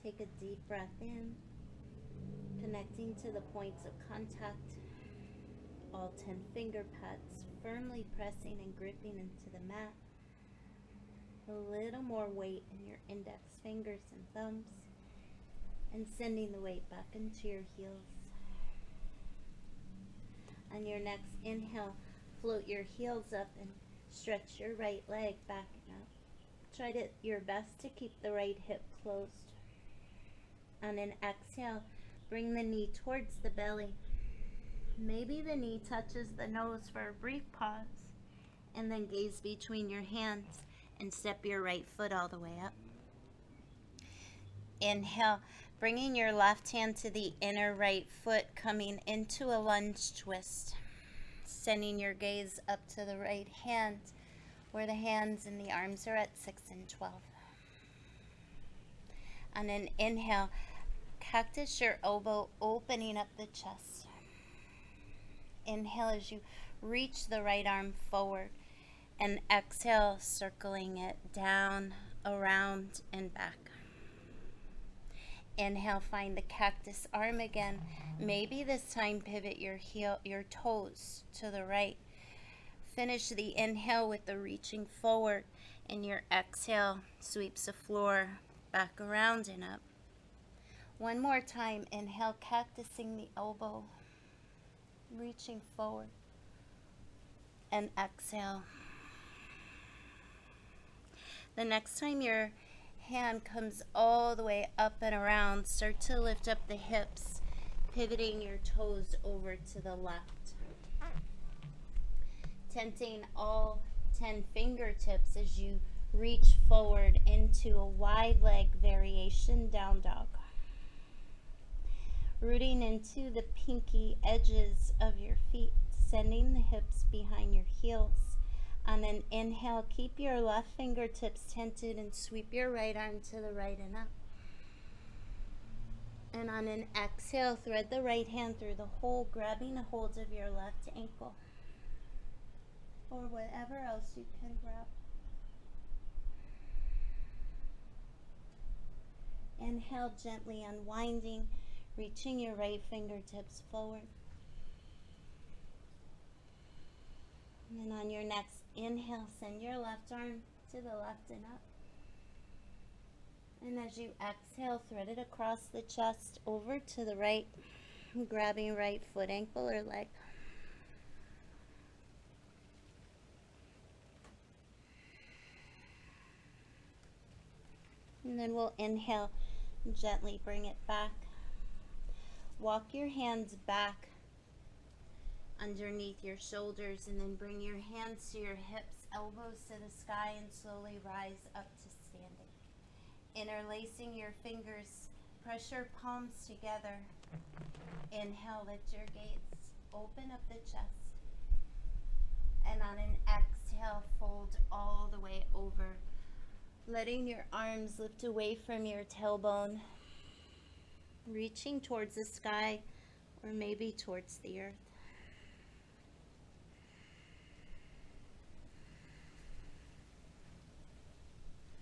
Take a deep breath in, connecting to the points of contact, all 10 finger pads firmly pressing and gripping into the mat. A little more weight in your index fingers and thumbs, and sending the weight back into your heels. On your next inhale, float your heels up and stretch your right leg back and up. Try your best to keep the right hip closed. On an exhale, bring the knee towards the belly. Maybe the knee touches the nose for a brief pause, and then gaze between your hands and step your right foot all the way up. Inhale, bringing your left hand to the inner right foot, coming into a lunge twist. Sending your gaze up to the right hand, where the hands and the arms are at 6 and 12. On an inhale, cactus your elbow, opening up the chest. Inhale as you reach the right arm forward, and exhale, circling it down, around, and back. Inhale, find the cactus arm again. Maybe this time pivot your toes to the right. Finish the inhale with the reaching forward, and your exhale sweeps the floor back around and up. One more time, inhale, cactusing the elbow, reaching forward, and exhale. The next time your hand comes all the way up and around, start to lift up the hips, pivoting your toes over to the left. Tenting all 10 fingertips as you reach forward into a wide leg variation down dog. Rooting into the pinky edges of your feet, sending the hips behind your heels. On an inhale, keep your left fingertips tented and sweep your right arm to the right and up. And on an exhale, thread the right hand through the hole, grabbing a hold of your left ankle, or whatever else you can grab. Inhale, gently unwinding, reaching your right fingertips forward. And then on your next inhale, send your left arm to the left and up. And as you exhale, thread it across the chest over to the right, grabbing right foot, ankle, or leg. And then we'll inhale, gently bring it back. Walk your hands back underneath your shoulders, and then bring your hands to your hips, elbows to the sky, and slowly rise up to standing. Interlacing your fingers, press your palms together. Inhale, lift your gaze, open up the chest, and on an exhale, fold all the way over, letting your arms lift away from your tailbone, reaching towards the sky or maybe towards the earth.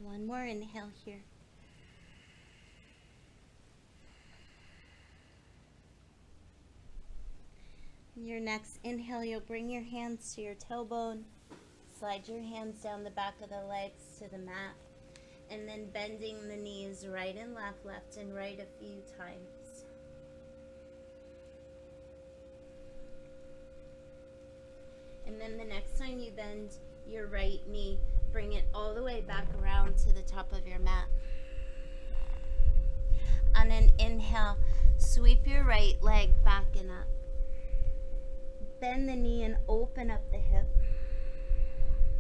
One more inhale here. In your next inhale, you'll bring your hands to your tailbone, slide your hands down the back of the legs to the mat, and then bending the knees right and left and right a few times. And then the next time you bend your right knee, bring it all the way back around to the top of your mat. On an inhale, sweep your right leg back and up. Bend the knee and open up the hip.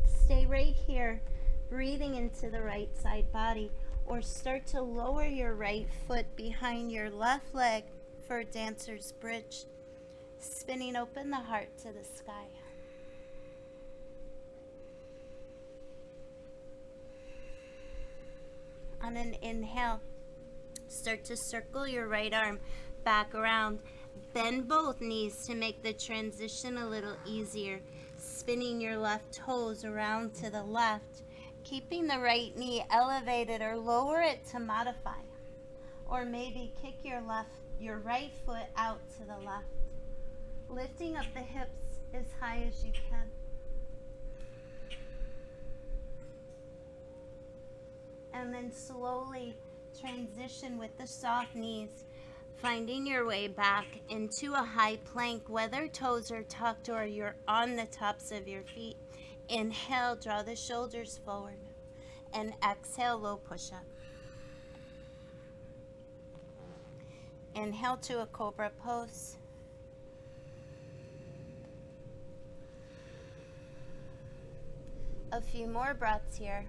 Stay right here, breathing into the right side body, or start to lower your right foot behind your left leg for a dancer's bridge, spinning open the heart to the sky. On an inhale, start to circle your right arm back around. Bend both knees to make the transition a little easier, spinning your left toes around to the left, keeping the right knee elevated or lower it to modify. Or maybe kick your right foot out to the left. Lifting up the hips as high as you can. And then slowly transition with the soft knees, finding your way back into a high plank, whether toes are tucked or you're on the tops of your feet. Inhale, draw the shoulders forward. And exhale, low push-up. Inhale to a cobra pose. A few more breaths here.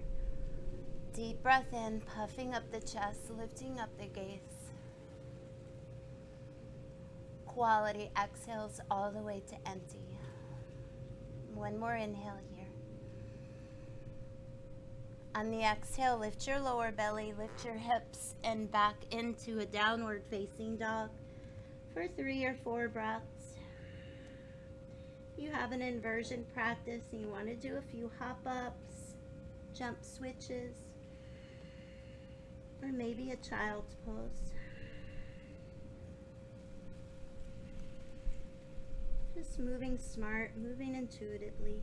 Deep breath in, puffing up the chest, lifting up the gaze. Quality exhales all the way to empty. One more inhale here. On the exhale, lift your lower belly, lift your hips, and back into a downward facing dog for 3 or 4 breaths. If you have an inversion practice and you want to do a few hop-ups, jump switches, or maybe a child's pose. Just moving smart, moving intuitively.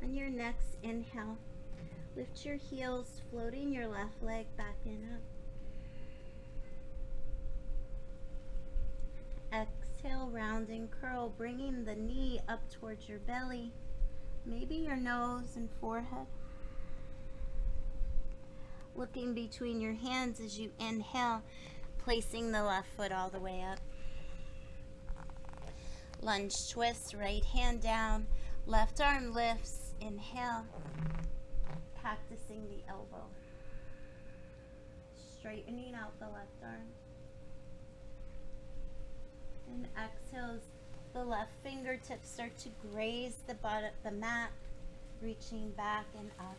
On your next inhale, lift your heels, floating your left leg back and up. Exhale, round and curl, bringing the knee up towards your belly, maybe your nose and forehead. Looking between your hands as you inhale, placing the left foot all the way up. Lunge twist, right hand down, left arm lifts. Inhale, practicing the elbow. Straightening out the left arm. And exhales, the left fingertips start to graze the bottom, the mat, reaching back and up.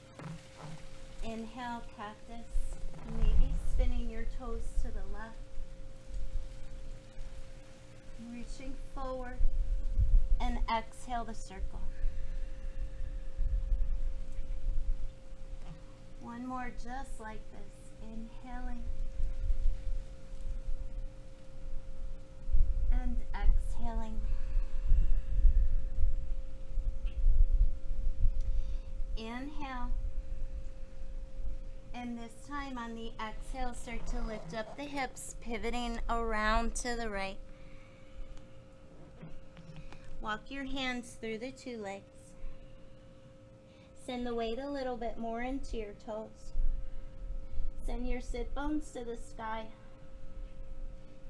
Inhale, cactus, maybe spinning your toes to the left. Reaching forward, and exhale the circle. One more just like this. Inhaling. And exhaling. Inhale. And this time on the exhale, start to lift up the hips, pivoting around to the right. Walk your hands through the 2 legs. Send the weight a little bit more into your toes. Send your sit bones to the sky.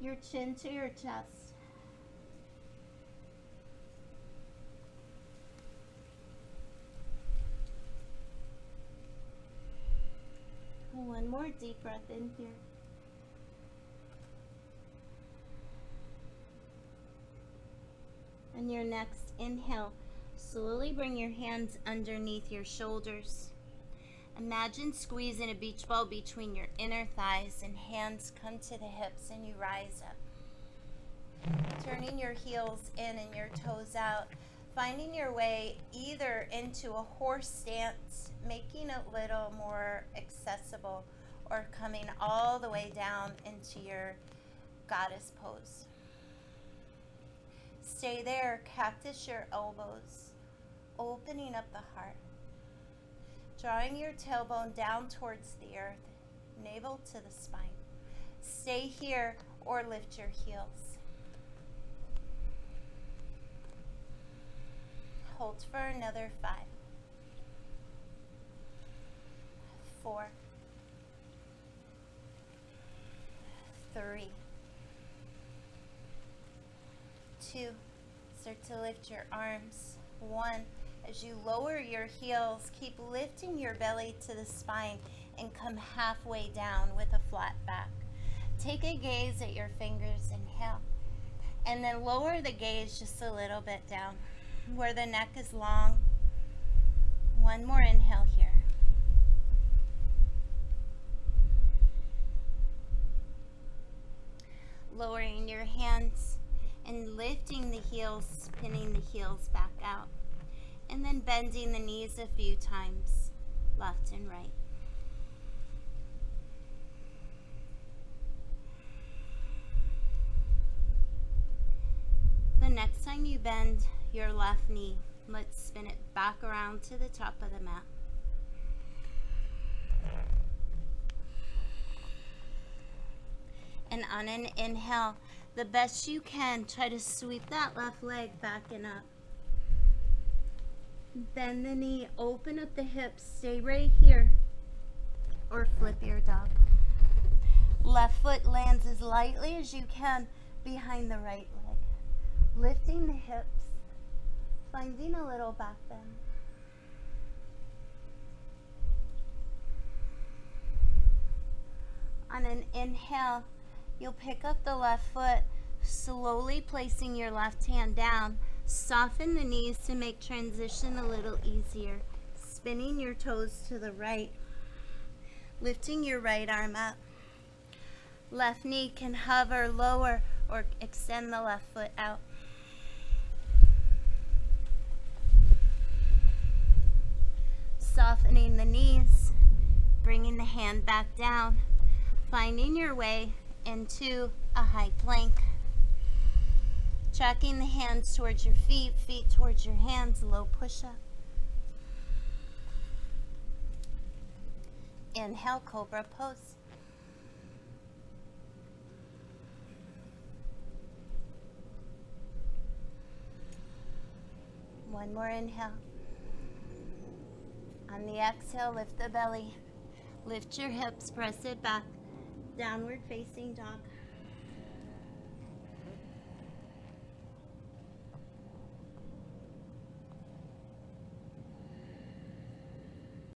Your chin to your chest. One more deep breath in here. On your next inhale, slowly bring your hands underneath your shoulders. Imagine squeezing a beach ball between your inner thighs, and hands come to the hips and you rise up. Turning your heels in and your toes out, finding your way either into a horse stance, making it a little more accessible, or coming all the way down into your goddess pose. Stay there, cactus your elbows, opening up the heart. Drawing your tailbone down towards the earth, navel to the spine. Stay here or lift your heels. Hold for another 5, 4, 3, 2. Start to lift your arms. 1. As you lower your heels, keep lifting your belly to the spine and come halfway down with a flat back. Take a gaze at your fingers, inhale, and then lower the gaze just a little bit down where the neck is long. One more inhale here. Lowering your hands and lifting the heels, spinning the heels back out. and then bending the knees a few times, left and right. The next time you bend your left knee, let's spin it back around to the top of the mat. And on an inhale, the best you can, try to sweep that left leg back and up. Bend the knee, open up the hips, stay right here, or flip your dog. Left foot lands as lightly as you can behind the right leg. Lifting the hips, finding a little back bend. On an inhale, you'll pick up the left foot, slowly placing your left hand down. Soften the knees to make transition a little easier. Spinning your toes to the right. Lifting your right arm up. Left knee can hover lower or extend the left foot out. Softening the knees, bringing the hand back down, finding your way into a high plank. Tracking the hands towards your feet, feet towards your hands, low push-up. Inhale, cobra pose. One more inhale. On the exhale, lift the belly. Lift your hips, press it back. Downward facing dog.